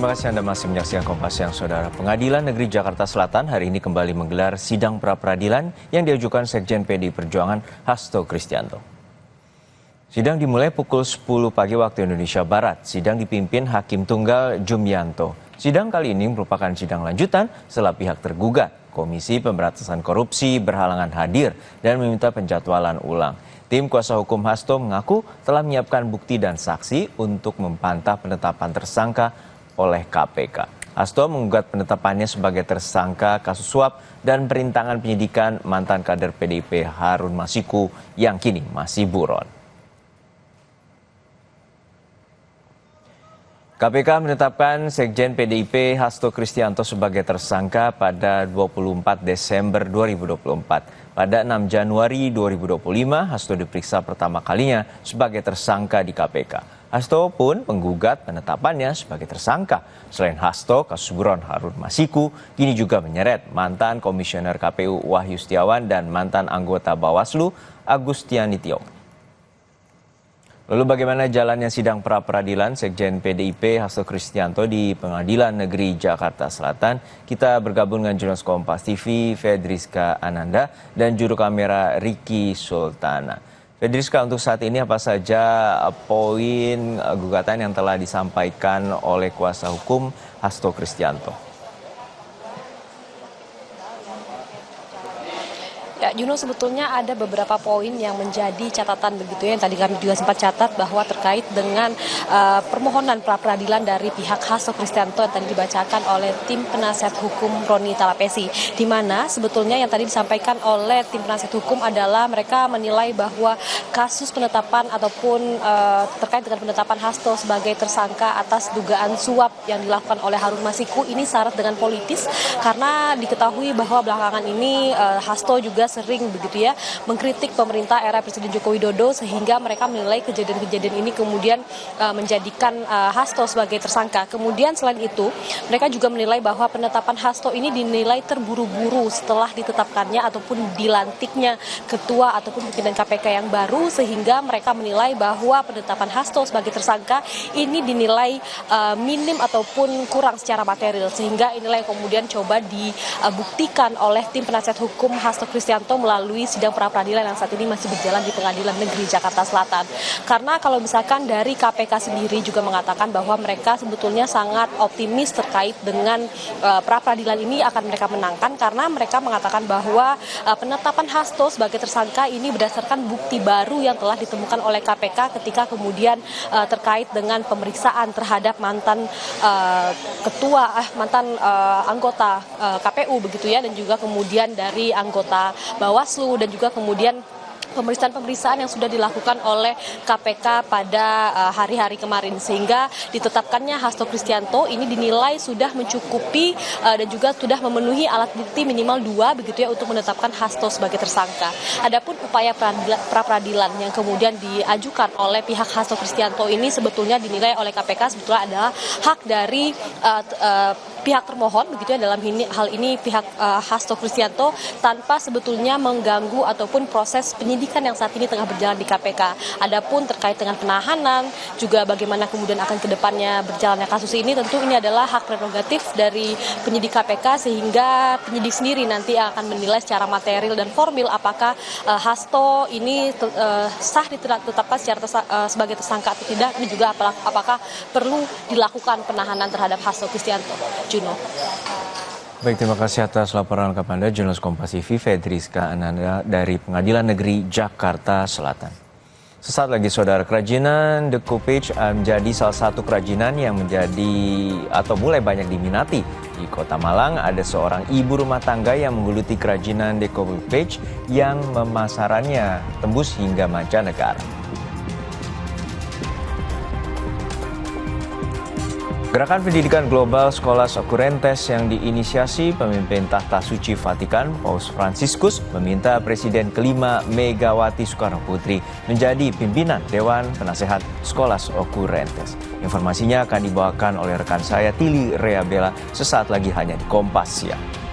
Terima kasih Anda masih menyaksikan Kompas Siang, Saudara. Pengadilan Negeri Jakarta Selatan hari ini kembali menggelar sidang pra-peradilan yang diajukan Sekjen PDI Perjuangan Hasto Kristianto. Sidang dimulai pukul 10 pagi waktu Indonesia Barat. Sidang dipimpin Hakim Tunggal Jumianto. Sidang kali ini merupakan sidang lanjutan setelah pihak tergugat, Komisi Pemberantasan Korupsi, berhalangan hadir dan meminta penjadwalan ulang. Tim kuasa hukum Hasto mengaku telah menyiapkan bukti dan saksi untuk membantah penetapan tersangka oleh KPK. Hasto menggugat penetapannya sebagai tersangka kasus suap dan perintangan penyidikan mantan kader PDIP Harun Masiku yang kini masih buron. KPK menetapkan Sekjen PDIP Hasto Kristianto sebagai tersangka pada 24 Desember 2024. Pada 6 Januari 2025, Hasto diperiksa pertama kalinya sebagai tersangka di KPK. Hasto pun menggugat penetapannya sebagai tersangka. Selain Hasto, kasus buron Harun Masiku kini juga menyeret mantan Komisioner KPU Wahyu Setiawan dan mantan anggota Bawaslu Agustiani Tio. Lalu bagaimana jalannya sidang pra-peradilan Sekjen PDIP Hasto Kristianto di Pengadilan Negeri Jakarta Selatan? Kita bergabung dengan jurnalis Kompas TV Fedriska Ananda dan juru kamera Ricky Sultana. Fedriska, untuk saat ini apa saja poin gugatan yang telah disampaikan oleh kuasa hukum Hasto Kristianto? Ya, Juno, sebetulnya ada beberapa poin yang menjadi catatan begitu ya, yang tadi kami juga sempat catat bahwa terkait dengan permohonan pra-peradilan dari pihak Hasto Kristianto yang tadi dibacakan oleh tim penasihat hukum Roni Talapesi, di mana sebetulnya yang tadi disampaikan oleh tim penasihat hukum adalah mereka menilai bahwa kasus penetapan ataupun terkait dengan penetapan Hasto sebagai tersangka atas dugaan suap yang dilakukan oleh Harun Masiku ini syarat dengan politis, karena diketahui bahwa belakangan ini Hasto juga sering begitu ya mengkritik pemerintah era Presiden Joko Widodo, sehingga mereka menilai kejadian-kejadian ini kemudian menjadikan Hasto sebagai tersangka. Kemudian selain itu mereka juga menilai bahwa penetapan Hasto ini dinilai terburu-buru setelah ditetapkannya ataupun dilantiknya ketua ataupun pimpinan KPK yang baru, sehingga mereka menilai bahwa penetapan Hasto sebagai tersangka ini dinilai minim ataupun kurang secara material, sehingga inilah yang kemudian coba dibuktikan oleh tim penasihat hukum Hasto Kristianto melalui sidang pra-peradilan yang saat ini masih berjalan di Pengadilan Negeri Jakarta Selatan. Karena kalau misalkan dari KPK sendiri juga mengatakan bahwa mereka sebetulnya sangat optimis terkait dengan pra-peradilan ini akan mereka menangkan, karena mereka mengatakan bahwa penetapan Hasto sebagai tersangka ini berdasarkan bukti baru yang telah ditemukan oleh KPK ketika kemudian terkait dengan pemeriksaan terhadap mantan anggota KPU begitu ya, dan juga kemudian dari anggota Bawaslu, dan juga kemudian pemeriksaan yang sudah dilakukan oleh KPK pada hari-hari kemarin, sehingga ditetapkannya Hasto Kristianto ini dinilai sudah mencukupi dan juga sudah memenuhi alat bukti minimal 2 begitu ya untuk menetapkan Hasto sebagai tersangka. Adapun upaya pra-peradilan yang kemudian diajukan oleh pihak Hasto Kristianto ini sebetulnya dinilai oleh KPK sebetulnya adalah hak dari pihak termohon begitu ya, dalam hal ini pihak Hasto Kristianto, tanpa sebetulnya mengganggu ataupun proses penyidikan yang saat ini tengah berjalan di KPK. Adapun terkait dengan penahanan juga bagaimana kemudian akan kedepannya berjalannya kasus ini, tentu ini adalah hak prerogatif dari penyidik KPK, sehingga penyidik sendiri nanti akan menilai secara material dan formil apakah Hasto ini sah ditetapkan sebagai tersangka atau tidak, dan juga apakah perlu dilakukan penahanan terhadap Hasto Kristianto. Juno. Baik, terima kasih atas laporan lengkap Anda, jurnalis Kompas TV Fedriska Ananda dari Pengadilan Negeri Jakarta Selatan. Sesaat lagi, Saudara, kerajinan decoupage menjadi salah satu kerajinan yang menjadi atau mulai banyak diminati. Di Kota Malang ada seorang ibu rumah tangga yang menggeluti kerajinan decoupage yang pemasarannya tembus hingga mancanegara. Gerakan pendidikan global Scholas Occurrentes yang diinisiasi pemimpin Tahta Suci Vatikan, Paus Fransiskus, meminta Presiden kelima Megawati Soekarno Putri menjadi pimpinan Dewan Penasehat Scholas Occurrentes. Informasinya akan dibawakan oleh rekan saya Tili Reabella sesaat lagi hanya di Kompas Siang.